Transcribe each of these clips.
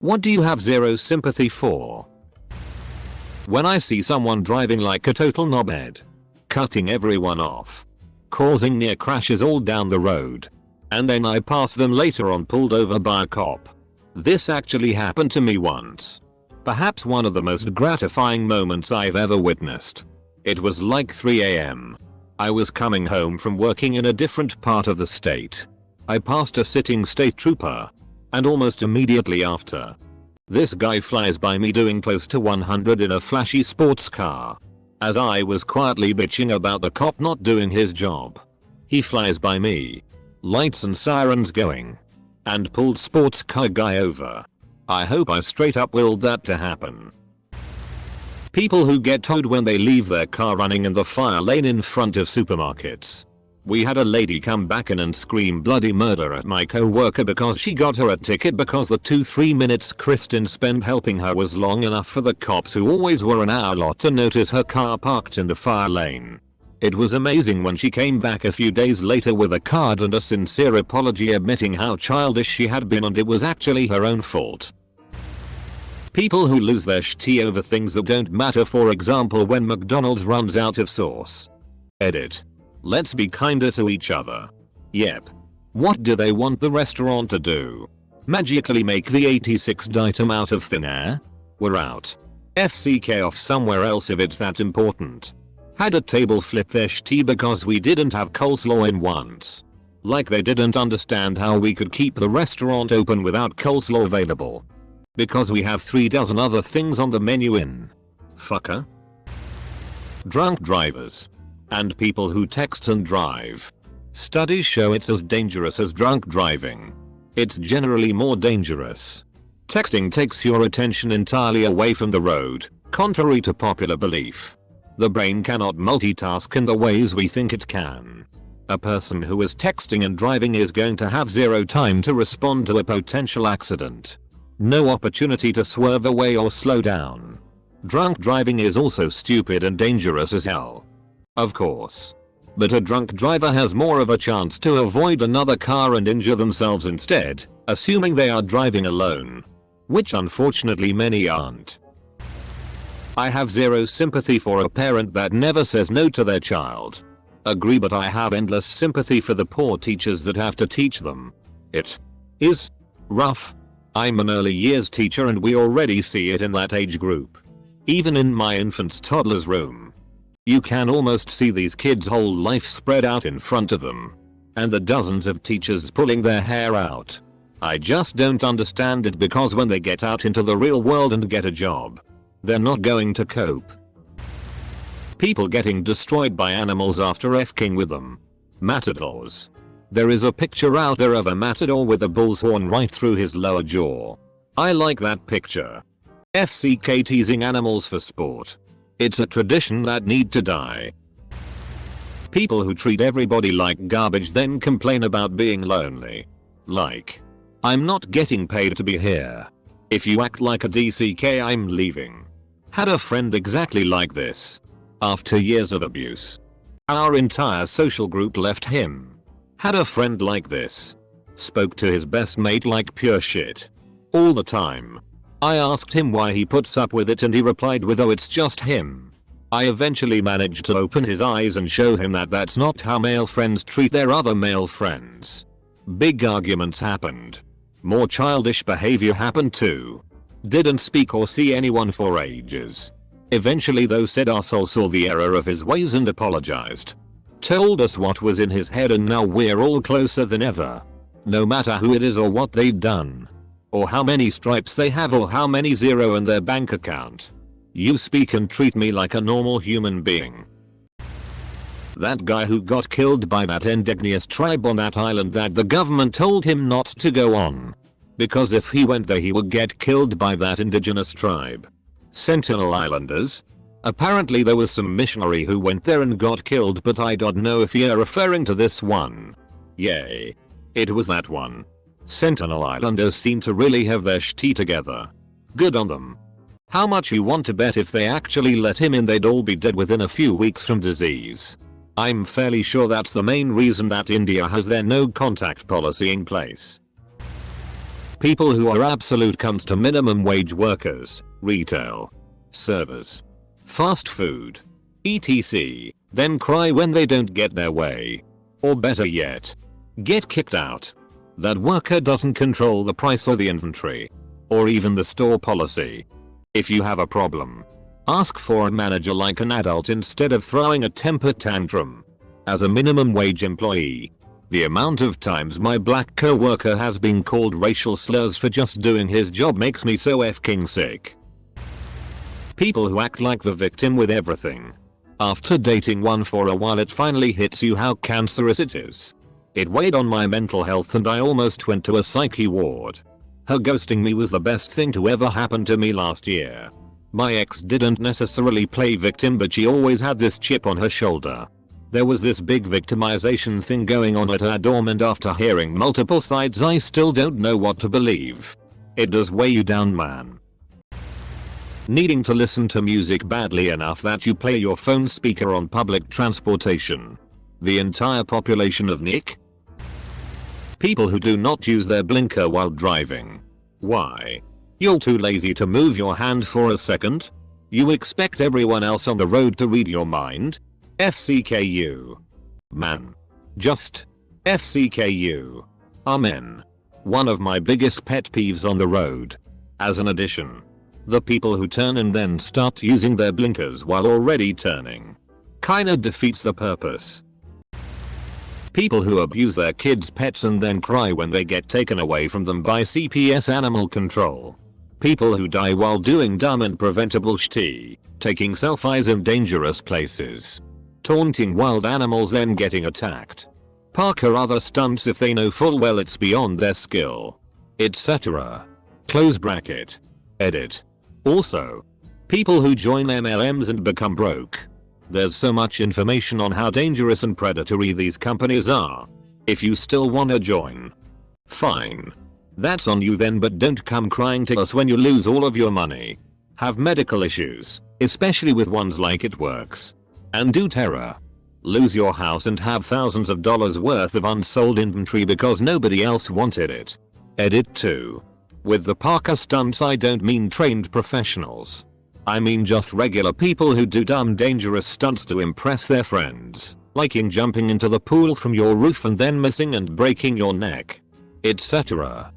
What do you have zero sympathy for? When I see someone driving like a total knobhead, cutting everyone off, causing near crashes all down the road, and then I pass them later on pulled over by a cop. This actually happened to me once. Perhaps one of the most gratifying moments I've ever witnessed. It was like 3 AM. I was coming home from working in a different part of the state. I passed a sitting state trooper, and almost immediately after, this guy flies by me doing close to 100 in a flashy sports car. As I was quietly bitching about the cop not doing his job, he flies by me, lights and sirens going, and pulled sports car guy over. I hope I straight up willed that to happen. People who get towed when they leave their car running in the fire lane in front of supermarkets. We had a lady come back in and scream bloody murder at my co-worker because she got her a ticket because the 2-3 minutes Kristen spent helping her was long enough for the cops, who always were an hour lot, to notice her car parked in the fire lane. It was amazing when she came back a few days later with a card and a sincere apology admitting how childish she had been and it was actually her own fault. People who lose their shit over things that don't matter, for example when McDonald's runs out of sauce. Edit. Let's be kinder to each other. Yep. What do they want the restaurant to do? Magically make the 86th item out of thin air? We're out. FCK off somewhere else if it's that important. Had a table flip their shit because we didn't have coleslaw in once. Like they didn't understand how we could keep the restaurant open without coleslaw available. Because we have 3 dozen other things on the menu in. Fucker. Drunk drivers. And people who text and drive. Studies show it's as dangerous as drunk driving. It's generally more dangerous. Texting takes your attention entirely away from the road, contrary to popular belief. The brain cannot multitask in the ways we think it can. A person who is texting and driving is going to have zero time to respond to a potential accident. No opportunity to swerve away or slow down. Drunk driving is also stupid and dangerous as hell. Of course. But a drunk driver has more of a chance to avoid another car and injure themselves instead, assuming they are driving alone. Which unfortunately many aren't. I have zero sympathy for a parent that never says no to their child. Agree, but I have endless sympathy for the poor teachers that have to teach them. It is rough. I'm an early years teacher and we already see it in that age group. Even in my infant's toddler's room. You can almost see these kids' whole life spread out in front of them. And the dozens of teachers pulling their hair out. I just don't understand it, because when they get out into the real world and get a job, they're not going to cope. People getting destroyed by animals after F-king with them. Matadors. There is a picture out there of a matador with a bull's horn right through his lower jaw. I like that picture. FCK teasing animals for sport. It's a tradition that need to die. People who treat everybody like garbage then complain about being lonely. Like, I'm not getting paid to be here. If you act like a DCK, I'm leaving. Had a friend exactly like this. After years of abuse, our entire social group left him. Had a friend like this. Spoke to his best mate like pure shit. All the time. I asked him why he puts up with it and he replied with, "Oh, it's just him." I eventually managed to open his eyes and show him that that's not how male friends treat their other male friends. Big arguments happened. More childish behavior happened too. Didn't speak or see anyone for ages. Eventually though, said arsehole saw the error of his ways and apologized. Told us what was in his head, and now we're all closer than ever. No matter who it is or what they've done. Or how many stripes they have or how many zero in their bank account. You speak and treat me like a normal human being. That guy who got killed by that indigenous tribe on that island that the government told him not to go on. Because if he went there he would get killed by that indigenous tribe. Sentinel Islanders? Apparently there was some missionary who went there and got killed, but I don't know if you're referring to this one. Yay. It was that one. Sentinel Islanders seem to really have their shit together. Good on them. How much you want to bet if they actually let him in they'd all be dead within a few weeks from disease? I'm fairly sure that's the main reason that India has their no contact policy in place. people who are absolute cunts to minimum wage workers, retail, servers, fast food, etc. Then cry when they don't get their way. Or better yet, get kicked out. That worker doesn't control the price or the inventory. Or even the store policy. If you have a problem, ask for a manager like an adult instead of throwing a temper tantrum. As a minimum wage employee, the amount of times my black co-worker has been called racial slurs for just doing his job makes me so f***ing sick. People who act like the victim with everything. After dating one for a while it finally hits you how cancerous it is. It weighed on my mental health and I almost went to a psyche ward. Her ghosting me was the best thing to ever happen to me last year. My ex didn't necessarily play victim but she always had this chip on her shoulder. There was this big victimization thing going on at her dorm and after hearing multiple sides I still don't know what to believe. It does weigh you down, man. Needing to listen to music badly enough that you play your phone speaker on public transportation. The entire population of Nick? People who do not use their blinker while driving. Why? You're too lazy to move your hand for a second? You expect everyone else on the road to read your mind? FCKU. Man. Just. FCKU. Amen. One of my biggest pet peeves on the road. As an addition. The people who turn and then start using their blinkers while already turning. Kinda defeats the purpose. People who abuse their kids' pets and then cry when they get taken away from them by CPS animal control. People who die while doing dumb and preventable shit, taking selfies in dangerous places. Taunting wild animals then getting attacked. Park or other stunts if they know full well it's beyond their skill. Etc. Close bracket. Edit. Also, people who join MLMs and become broke. There's so much information on how dangerous and predatory these companies are. If you still wanna join, fine. That's on you then, but don't come crying to us when you lose all of your money. Have medical issues, especially with ones like It Works. And do terror. Lose your house and have thousands of dollars worth of unsold inventory because nobody else wanted it. Edit 2. With the Parker stunts I don't mean trained professionals. I mean just regular people who do dumb dangerous stunts to impress their friends, like in jumping into the pool from your roof and then missing and breaking your neck. Etc.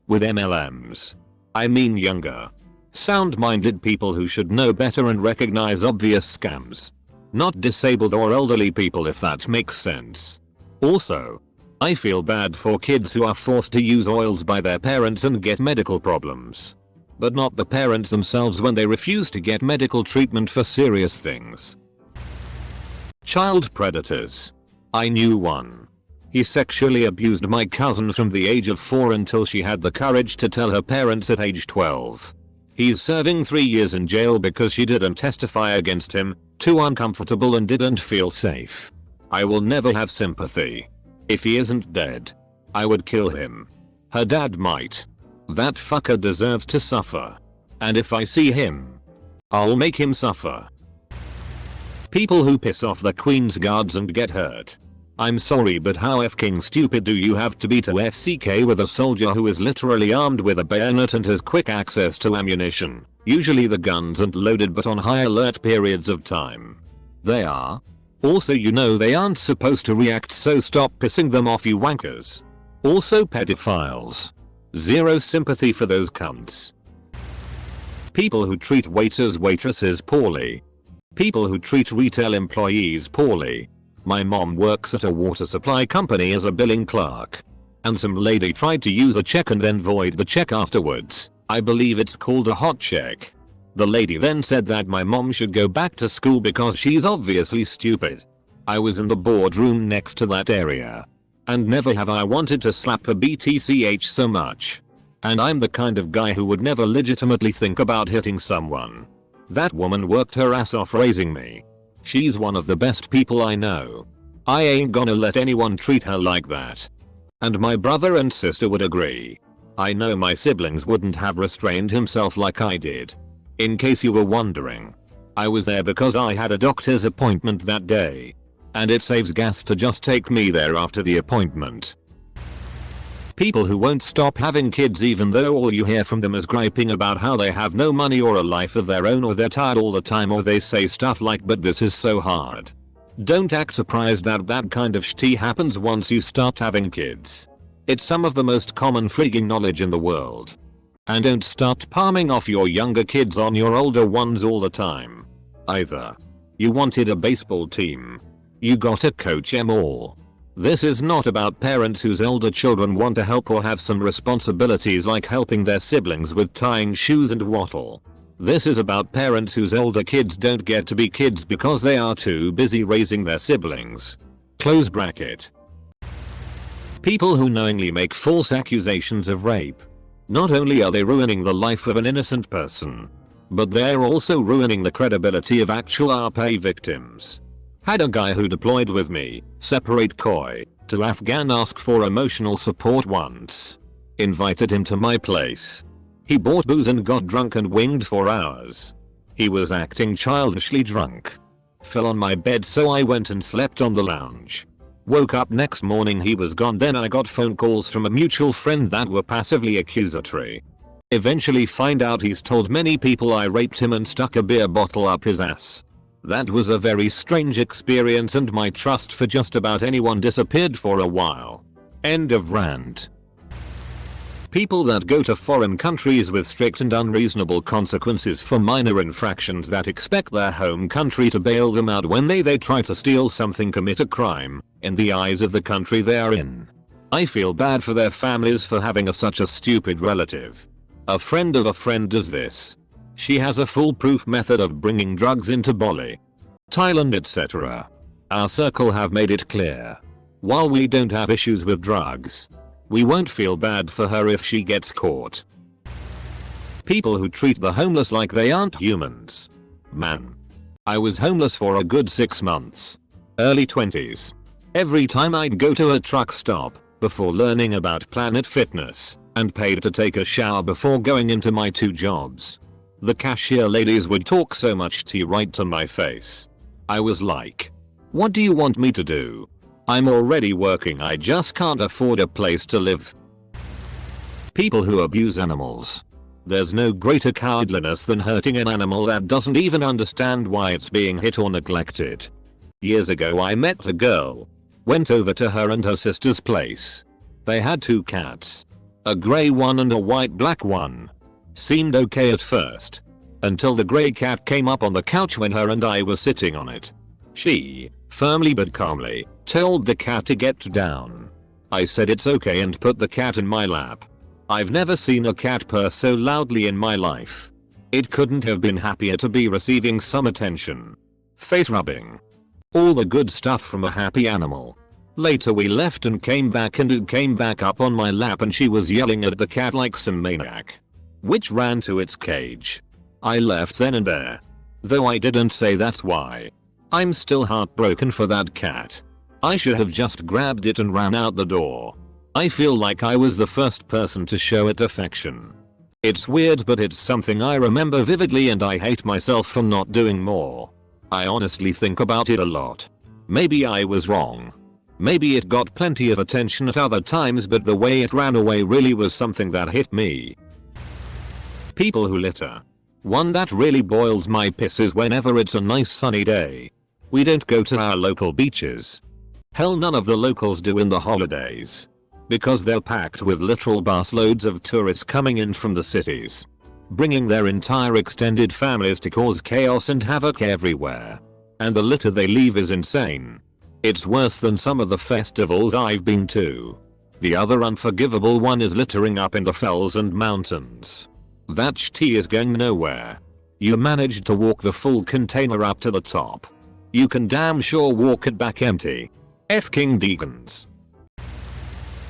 With MLMs, I mean younger, sound-minded people who should know better and recognize obvious scams. Not disabled or elderly people if that makes sense. Also, I feel bad for kids who are forced to use oils by their parents and get medical problems. But not the parents themselves when they refuse to get medical treatment for serious things. Child predators. I knew one. He sexually abused my cousin from the age of 4 until she had the courage to tell her parents at age 12. He's serving 3 years in jail because she didn't testify against him, too uncomfortable and didn't feel safe. I will never have sympathy. If he isn't dead, I would kill him. Her dad might. That fucker deserves to suffer. And if I see him, I'll make him suffer. People who piss off the Queen's guards and get hurt. I'm sorry, but how f***ing stupid do you have to be to FCK with a soldier who is literally armed with a bayonet and has quick access to ammunition? Usually the guns aren't loaded but on high alert periods of time. They are. Also, you know they aren't supposed to react, so stop pissing them off, you wankers. Also pedophiles. Zero sympathy for those cunts. People who treat waitresses poorly. People who treat retail employees poorly. My mom works at a water supply company as a billing clerk. And some lady tried to use a check and then void the check afterwards. I believe it's called a hot check. The lady then said that my mom should go back to school because she's obviously stupid. I was in the boardroom next to that area. And never have I wanted to slap a BTCH so much. And I'm the kind of guy who would never legitimately think about hitting someone. That woman worked her ass off raising me. She's one of the best people I know. I ain't gonna let anyone treat her like that. And my brother and sister would agree. I know my siblings wouldn't have restrained himself like I did. In case you were wondering, I was there because I had a doctor's appointment that day. And it saves gas to just take me there after the appointment. People who won't stop having kids even though all you hear from them is griping about how they have no money or a life of their own, or they're tired all the time, or they say stuff like "but this is so hard." Don't act surprised that that kind of shit happens once you start having kids. It's some of the most common freaking knowledge in the world. And don't start palming off your younger kids on your older ones all the time. Either. You wanted a baseball team. You gotta coach 'em all. This is not about parents whose older children want to help or have some responsibilities like helping their siblings with tying shoes and wattle. This is about parents whose older kids don't get to be kids because they are too busy raising their siblings. Close bracket. People who knowingly make false accusations of rape. Not only are they ruining the life of an innocent person, but they're also ruining the credibility of actual RP victims. Had a guy who deployed with me, separate coy, to Afghan ask for emotional support once. Invited him to my place. He bought booze and got drunk and winged for hours. He was acting childishly drunk. Fell on my bed, so I went and slept on the lounge. Woke up next morning, he was gone. Then I got phone calls from a mutual friend that were passively accusatory. Eventually find out he's told many people I raped him and stuck a beer bottle up his ass. That was a very strange experience and my trust for just about anyone disappeared for a while. End of rant. People that go to foreign countries with strict and unreasonable consequences for minor infractions that expect their home country to bail them out when they try to steal something, commit a crime, in the eyes of the country they are in. I feel bad for their families for having such a stupid relative. A friend of a friend does this. She has a foolproof method of bringing drugs into Bali, Thailand, etc. Our circle have made it clear. While we don't have issues with drugs, we won't feel bad for her if she gets caught. People who treat the homeless like they aren't humans. Man. I was homeless for a good 6 months. Early 20s. Every time I'd go to a truck stop, before learning about Planet Fitness, and paid to take a shower before going into my 2 jobs, the cashier ladies would talk so much tea right to my face. I was like, what do you want me to do? I'm already working, I just can't afford a place to live. People who abuse animals. There's no greater cowardliness than hurting an animal that doesn't even understand why it's being hit or neglected. Years ago I met a girl. Went over to her and her sister's place. They had 2 cats. A grey one and a white black one. Seemed okay at first. Until the grey cat came up on the couch when her and I were sitting on it. She, firmly but calmly, told the cat to get down. I said it's okay and put the cat in my lap. I've never seen a cat purr so loudly in my life. It couldn't have been happier to be receiving some attention. Face rubbing. All the good stuff from a happy animal. Later we left and came back and it came back up on my lap and she was yelling at the cat like some maniac, which ran to its cage. I left then and there. Though I didn't say that's why. I'm still heartbroken for that cat. I should have just grabbed it and ran out the door. I feel like I was the first person to show it affection. It's weird, but it's something I remember vividly and I hate myself for not doing more. I honestly think about it a lot. Maybe I was wrong. Maybe it got plenty of attention at other times, but the way it ran away really was something that hit me. People who litter. One that really boils my piss is whenever it's a nice sunny day. We don't go to our local beaches. Hell, none of the locals do in the holidays. Because they're packed with literal busloads of tourists coming in from the cities. Bringing their entire extended families to cause chaos and havoc everywhere. And the litter they leave is insane. It's worse than some of the festivals I've been to. The other unforgivable one is littering up in the fells and mountains. That tea is going nowhere. You managed to walk the full container up to the top. You can damn sure walk it back empty. F King Deacons.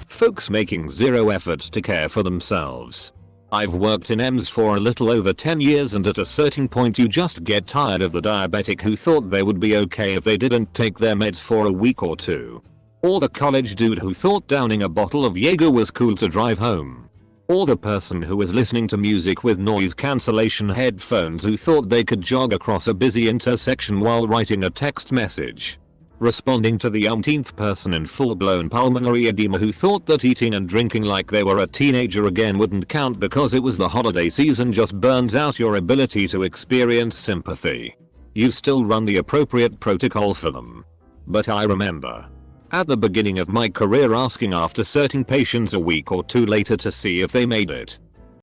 Folks making zero efforts to care for themselves. I've worked in EMS for a little over 10 years and at a certain point you just get tired of the diabetic who thought they would be okay if they didn't take their meds for a week or 2. Or the college dude who thought downing a bottle of Jaeger was cool to drive home. Or the person who was listening to music with noise cancellation headphones who thought they could jog across a busy intersection while writing a text message. responding to the umpteenth person in full-blown pulmonary edema who thought that eating and drinking like they were a teenager again wouldn't count because it was the holiday season just burns out your ability to experience sympathy. You've still run the appropriate protocol for them. But I remember, at the beginning of my career, asking after certain patients a week or two later to see if they made it,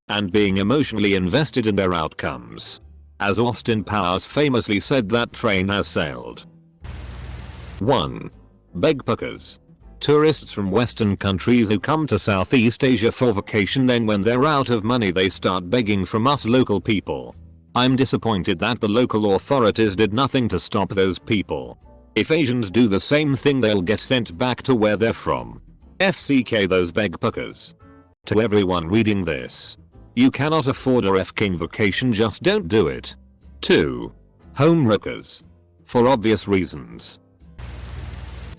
and being emotionally invested in their outcomes. As Austin Powers famously said, that train has sailed. 1. Begpuckers. Tourists from Western countries who come to Southeast Asia for vacation, then when they're out of money they start begging from us local people. I'm disappointed that the local authorities did nothing to stop those people. If Asians do the same thing, they'll get sent back to where they're from. FCK those begpuckers. To everyone reading this, you cannot afford a F-king vacation, just don't do it. 2. Homewreckers. For obvious reasons.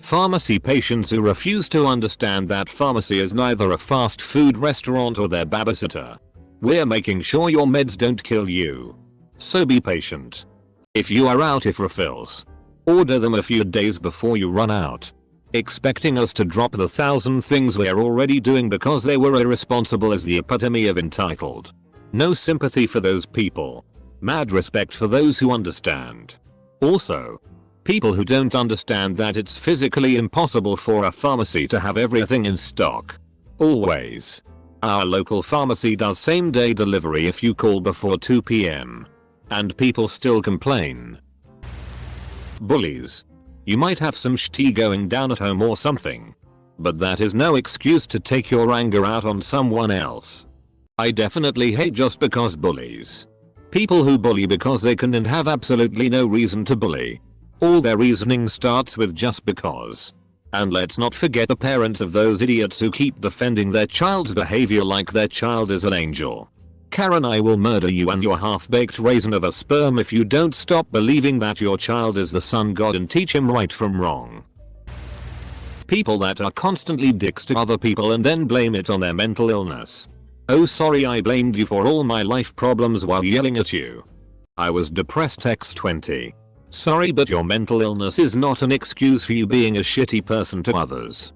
Pharmacy patients who refuse to understand that pharmacy is neither a fast food restaurant or their babysitter. We're making sure your meds don't kill you. So be patient. If you are out of refills, order them a few days before you run out. Expecting us to drop the 1,000 things we're already doing because they were irresponsible is the epitome of entitled. No sympathy for those people. Mad respect for those who understand. Also, people who don't understand that it's physically impossible for a pharmacy to have everything in stock. Always. Our local pharmacy does same day delivery if you call before 2 PM. And people still complain. Bullies. You might have some shit going down at home or something, but that is no excuse to take your anger out on someone else. I definitely hate just because bullies. People who bully because they can and have absolutely no reason to bully. All their reasoning starts with just because. And let's not forget the parents of those idiots who keep defending their child's behavior like their child is an angel. Karen, I will murder you and your half-baked raisin of a sperm if you don't stop believing that your child is the sun god and teach him right from wrong. People that are constantly dicks to other people and then blame it on their mental illness. Oh, sorry, I blamed you for all my life problems while yelling at you. I was depressed x20. Sorry, but your mental illness is not an excuse for you being a shitty person to others.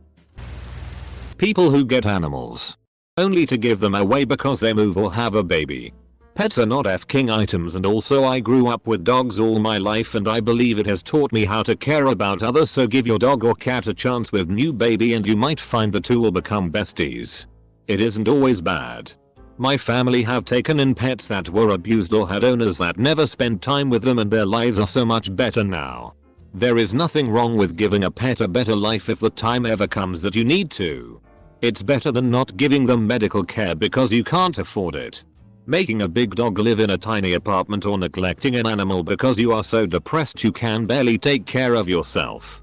People who get animals only to give them away because they move or have a baby. Pets are not F-king items, and also I grew up with dogs all my life and I believe it has taught me how to care about others, so give your dog or cat a chance with new baby and you might find the two will become besties. It isn't always bad. My family have taken in pets that were abused or had owners that never spent time with them and their lives are so much better now. There is nothing wrong with giving a pet a better life if the time ever comes that you need to. It's better than not giving them medical care because you can't afford it. Making a big dog live in a tiny apartment or neglecting an animal because you are so depressed you can barely take care of yourself.